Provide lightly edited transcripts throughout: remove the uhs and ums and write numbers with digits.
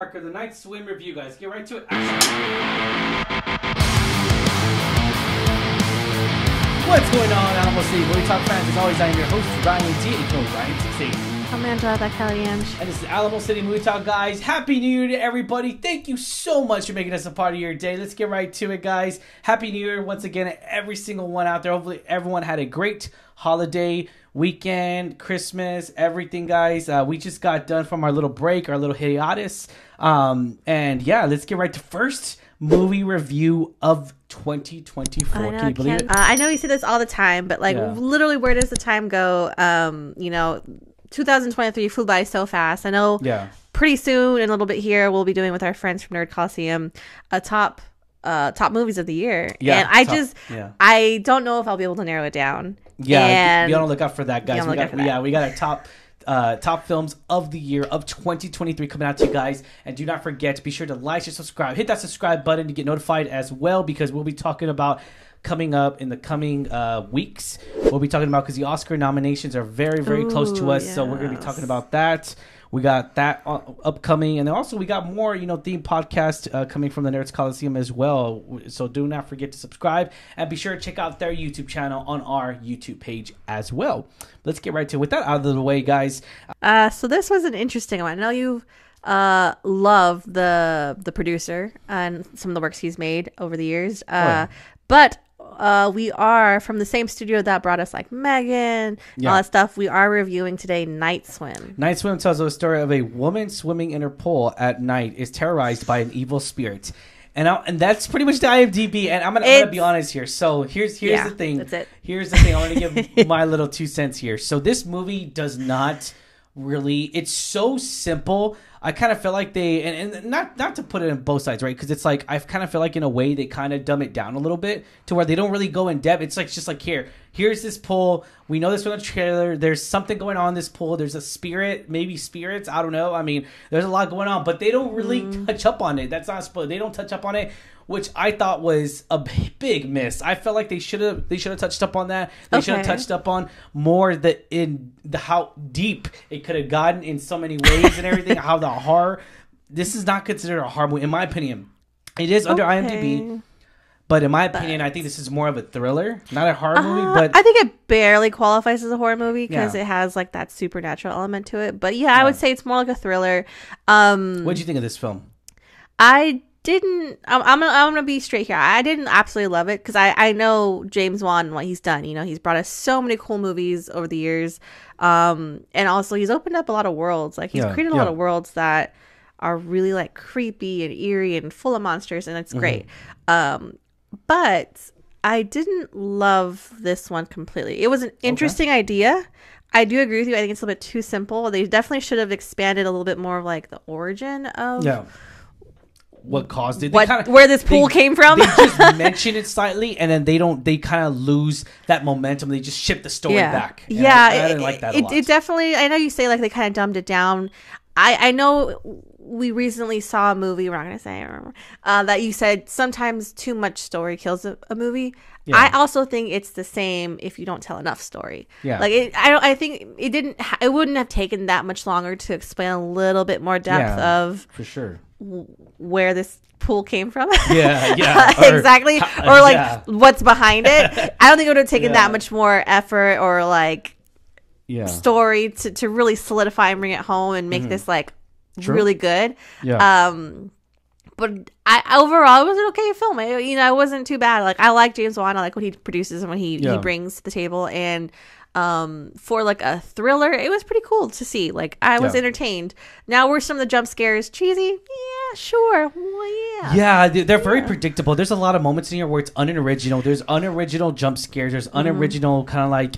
Parker, the Night Swim review, guys. Get right to it. What's going on, Alamo City Movie Talk fans? As always, I am your host, Ryan G. Ryan16. Amanda, that Kellyanne. And this is Alamo City Movie Talk, guys. Happy New Year to everybody. Thank you so much for making us a part of your day. Let's get right to it, guys. Happy New Year once again to every single one out there. Hopefully everyone had a great holiday weekend, Christmas, everything, guys. We just got done from our little break, our little hiatus. And yeah, let's get right to first movie review of 2024. Can you believe it? I know you say this all the time, but literally, where does the time go? 2023 flew by so fast. I know. Yeah. Pretty soon, in a little bit here, we'll be doing with our friends from Nerd Coliseum a top movies of the year. Yeah. And I don't know if I'll be able to narrow it down. Yeah. And you gotta look out for that, guys. We got our top films of the year of 2023 coming out to you guys. And do not forget to be sure to like and subscribe. Hit that subscribe button to get notified as well, because we'll be talking about coming up in the coming weeks. We'll be talking about, because the Oscar nominations are very, very close to us. Yes. So we're going to be talking about that. We got that upcoming. And then also we got more, theme podcast coming from the Nerds Coliseum as well. So do not forget to subscribe and be sure to check out their YouTube channel on our YouTube page as well. Let's get right to it. With that out of the way, guys. So this was an interesting one. I know you love the producer and some of the works he's made over the years. But we are from the same studio that brought us like Megan, all that stuff. We are reviewing today Night Swim. Night Swim tells the story of a woman swimming in her pool at night is terrorized by an evil spirit. And that's pretty much the IMDb. And I'm gonna be honest here. So here's the thing. That's it. Here's the thing. I want to give my little 2 cents here. So this movie does not really. It's so simple. I kind of feel like they, and not to put it in both sides, right? Because it's like, I kind of feel like in a way they kind of dumb it down a little bit to where they don't really go in depth. It's like, just like, here's this pool. We know this from the trailer. There's something going on in this pool. There's a spirit, maybe spirits. I don't know. I mean, there's a lot going on, but they don't really touch up on it. That's not spoiled. They don't touch up on it, which I thought was a big miss. I felt like they should have touched up on that. They should have touched up on more how deep it could have gotten in so many ways and everything. How the horror. This is not considered a horror movie, in my opinion. It is under IMDb, but in my opinion, I think this is more of a thriller, not a horror movie. But I think it barely qualifies as a horror movie because it has like that supernatural element to it. But I would say it's more like a thriller. What did you think of this film? I'm gonna be straight here. I didn't absolutely love it because I know James Wan and what he's done. He's brought us so many cool movies over the years, and also he's opened up a lot of worlds. Like he's created a lot of worlds that are really like creepy and eerie and full of monsters, and it's great. But I didn't love this one completely. It was an interesting idea. I do agree with you. I think it's a little bit too simple. They definitely should have expanded a little bit more of like the origin of what caused it, where this pool came from. They just mention it slightly, and then they kind of lose that momentum. They just shift the story back. And I didn't like that a lot. It definitely, I know you say like they kind of dumbed it down. I know we recently saw a movie, we're not going to say, that you said sometimes too much story kills a movie. Yeah. I also think it's the same if you don't tell enough story. Yeah. Like I think it wouldn't have taken that much longer to explain a little bit more depth of for sure where this pool came from. Exactly. Or like what's behind it. I don't think it would have taken that much more effort or like story to really solidify and bring it home and make this like really good. But overall, it was an okay film. It wasn't too bad. Like I like James Wan. I like what he produces and what he brings to the table. And for like a thriller, it was pretty cool to see. Like I was entertained. Now, were some of the jump scares cheesy? Yeah, sure. Well, yeah, they're very predictable. There's a lot of moments in here where it's unoriginal. There's unoriginal jump scares. There's unoriginal kind of like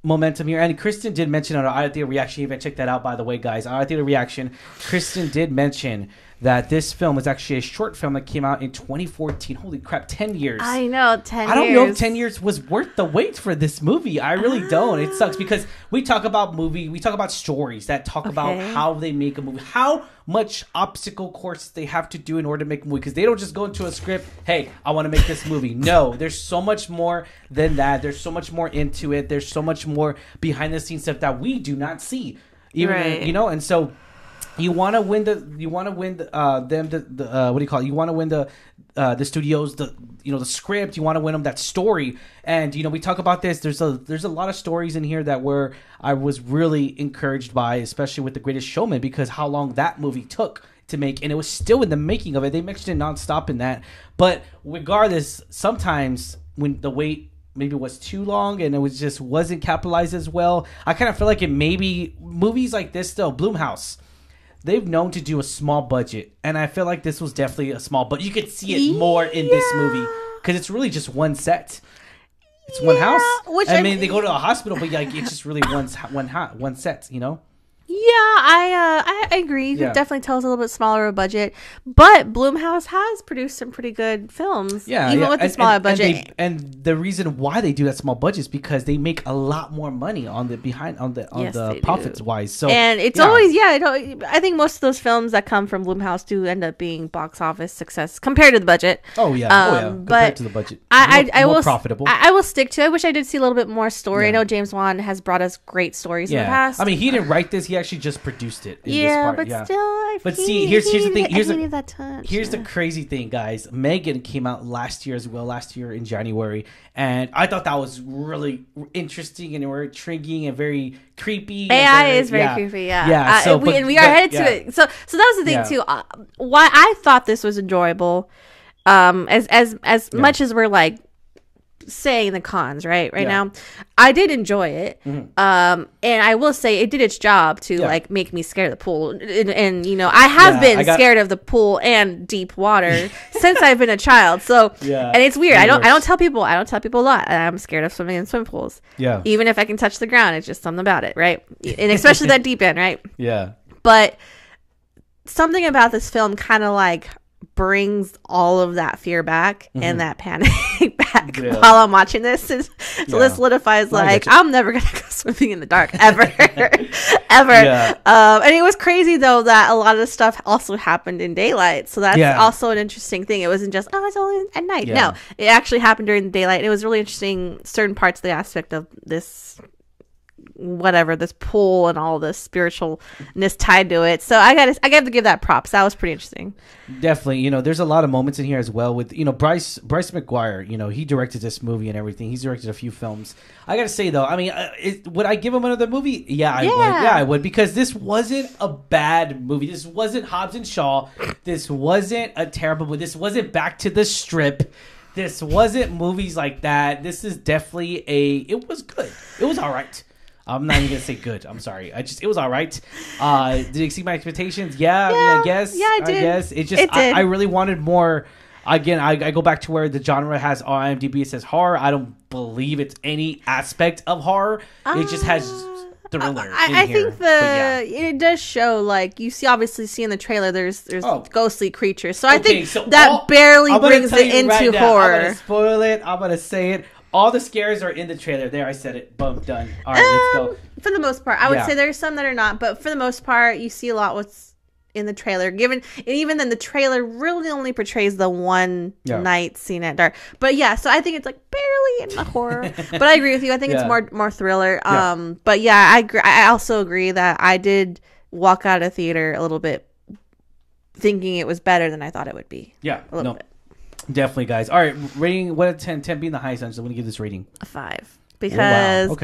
momentum here. And Kristen did mention on our IHeart Radio reaction, even check that out, by the way, guys. IHeart Radio reaction, Kristen did mention that this film is actually a short film that came out in 2014. Holy crap, 10 years. I know, 10 years. I don't know if 10 years was worth the wait for this movie. I really don't. It sucks because we talk about stories that talk about how they make a movie, how much obstacle courses they have to do in order to make a movie, because they don't just go into a script, hey, I want to make this movie. No, there's so much more than that. There's so much more into it. There's so much more behind the scenes stuff that we do not see. And so You want to win them. What do you call it? You want to win the studios, the script. You want to win them that story. And we talk about this. There's a lot of stories in here that I was really encouraged by, especially with The Greatest Showman, because how long that movie took to make, and it was still in the making of it. They mentioned it nonstop in that. But regardless, sometimes when the wait maybe was too long and it wasn't capitalized as well, I kind of feel like it maybe movies like this still Blumhouse. They've known to do a small budget, and I feel like this was definitely a small, but you could see it more in this movie because it's really just one set. It's one house. They go to a hospital, but it's just really one set. Yeah, I agree. It definitely tells a little bit smaller of a budget, but Blumhouse has produced some pretty good films. Yeah, even with the smaller budget. And the reason why they do that small budget is because they make a lot more money on the profits wise. So and it's always I think most of those films that come from Blumhouse do end up being box office success compared to the budget. Compared to the budget, I will profitable. I will stick to it. I wish I did see a little bit more story. I know James Wan has brought us great stories in the past. I mean, he didn't write this. He actually just produced it. But see, here's the thing. Here's the crazy thing, guys. Megan came out last year in January, and I thought that was really interesting and very intriguing and very creepy. AI is very creepy. Yeah. We are headed to it. So that was the thing too. Why I thought this was enjoyable, as much as we're like saying the cons right now, I did enjoy it. And I will say it did its job to like make me scared of the pool, and I have been scared of the pool and deep water since I've been a child. So and it's weird. I don't tell people a lot. I'm scared of swimming in swim pools. Even if I can touch the ground, it's just something about it, right? And especially that deep end, right? But something about this film kind of like brings all of that fear back and that panic back while I'm watching this. So this solidifies I'm never gonna go swimming in the dark ever. And it was crazy though that a lot of the stuff also happened in daylight, so that's also an interesting thing. It wasn't just it's only at night. No, it actually happened during the daylight. It was really interesting, certain parts of the aspect of this pool and all the spiritualness tied to it. So I got to give that props. That was pretty interesting. Definitely. There's a lot of moments in here as well with, Bryce McGuire, he directed this movie and everything. He's directed a few films. I got to say though, I mean, would I give him another movie? Yeah, I would. Yeah, I would, because this wasn't a bad movie. This wasn't Hobbs and Shaw. This wasn't a terrible movie. This wasn't Back to the Strip. This wasn't movies like that. This is definitely it was good. It was all right. I'm not even gonna say good. I'm sorry. It was all right. Did it exceed my expectations? Yeah. I mean, I guess. Yeah, it did. I guess it just. I really wanted more. Again, I go back to where the genre has on IMDb. It says horror. I don't believe it's any aspect of horror. It just has thriller. I think it does show, like, you obviously see in the trailer. There's ghostly creatures. So I think that barely brings it into horror. I'm gonna spoil it. I'm gonna say it. All the scares are in the trailer. There, I said it. Boom, done. All right, let's go. For the most part. I would say there's some that are not, but for the most part, you see a lot what's in the trailer. And even then, the trailer really only portrays the one night scene at dark. But so I think it's like barely in the horror. But I agree with you. I think it's more thriller. But I agree. I also agree that I did walk out of theater a little bit thinking it was better than I thought it would be. Yeah, a little bit. Definitely, guys. All right, rating, what 10 being the highest, I'm going to give this rating a 5 because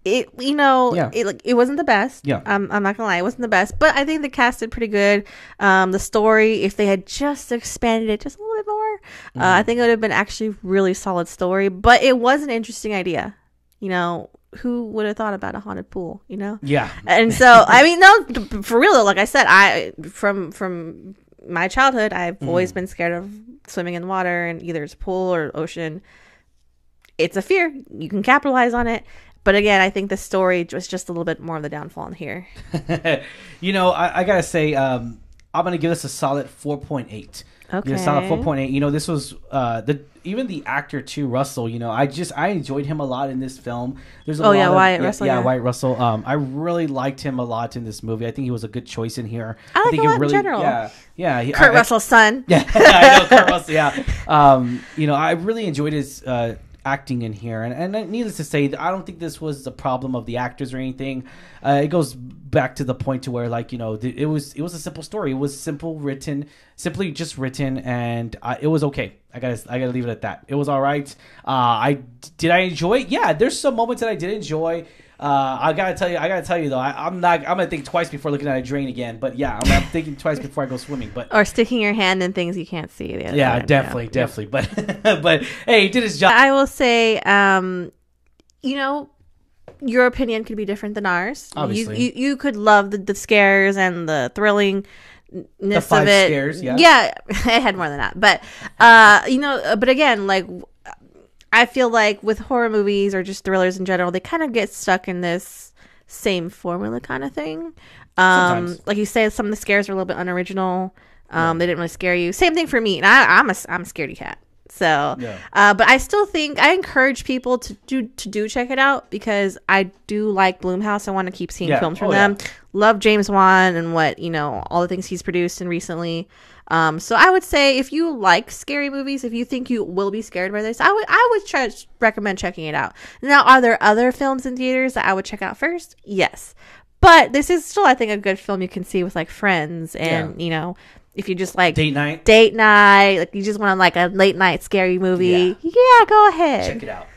it it wasn't the best. I'm not gonna lie, it wasn't the best, but I think the cast did pretty good. The story, if they had just expanded it just a little bit more, I think it would have been actually really solid story. But it was an interesting idea. Who would have thought about a haunted pool? And so I mean, no, for real though, like I said, I from my childhood, I've always been scared of swimming in the water, and either it's a pool or ocean. It's a fear. You can capitalize on it. But again, I think the story was just a little bit more of the downfall in here. I got to say, I'm going to give this a solid 4.8. Okay. Solid 4.8. This was even the actor too, Russell. I enjoyed him a lot in this film. There's Wyatt Russell. Yeah, Wyatt Russell. I really liked him a lot in this movie. I think he was a good choice in here. I think him in general. Yeah. Kurt Russell's son. Yeah, I know Kurt Russell. Yeah. I really enjoyed his acting in here, and needless to say, I don't think this was the problem of the actors or anything. It goes back to the point to where, like, it was a simple story. It was simply just written, and it was okay. I gotta leave it at that. It was all right. I enjoy it? Yeah, there's some moments that I did enjoy. I gotta tell you though, I'm gonna think twice before looking at a drain again. But yeah, I'm thinking twice before I go swimming. But or sticking your hand in things you can't see. Yeah, definitely. But hey, he did his job. I will say, your opinion could be different than ours. Obviously, you could love the scares and the thrilling. The 5 scares, yeah, it had more than that, but but again, like, I feel like with horror movies or just thrillers in general, they kind of get stuck in this same formula kind of thing. Like you say, some of the scares are a little bit unoriginal. They didn't really scare you. Same thing for me, and I'm a scaredy cat. So, but I still think I encourage people to do check it out, because I do like Blumhouse. I want to keep seeing films from them. Love James Wan and all the things he's produced and recently. So I would say if you like scary movies, if you think you will be scared by this, I would recommend checking it out. Now, are there other films in theaters that I would check out first? Yes, but this is still, I think, a good film you can see with like friends and if you just like date night, like you just want like a late night scary movie, go ahead, check it out.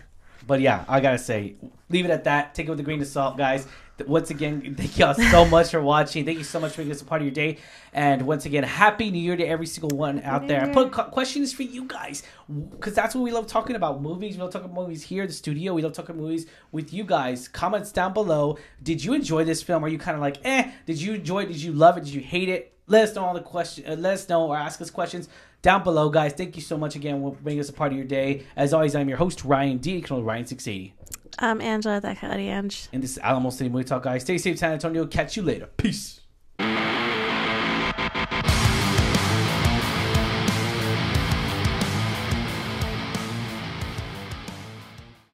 But yeah, I gotta say, leave it at that. Take it with a grain of salt, guys. Once again, thank y'all so much for watching. Thank you so much for making this a part of your day. And once again, Happy New Year to every single one out there. I put questions for you guys, because that's what we love talking about. Movies. We love talking about movies here at the studio. We love talking movies with you guys. Comments down below. Did you enjoy this film? Are you kind of like, Did you enjoy it? Did you love it? Did you hate it? Let us know all the questions. Let us know or ask us questions down below, guys. Thank you so much again for making us a part of your day. As always, I'm your host, Ryan D. You can call Ryan680. I'm Angela, that Ange. And this is Alamo City Movie Talk, guys. Stay safe, San Antonio. Catch you later. Peace.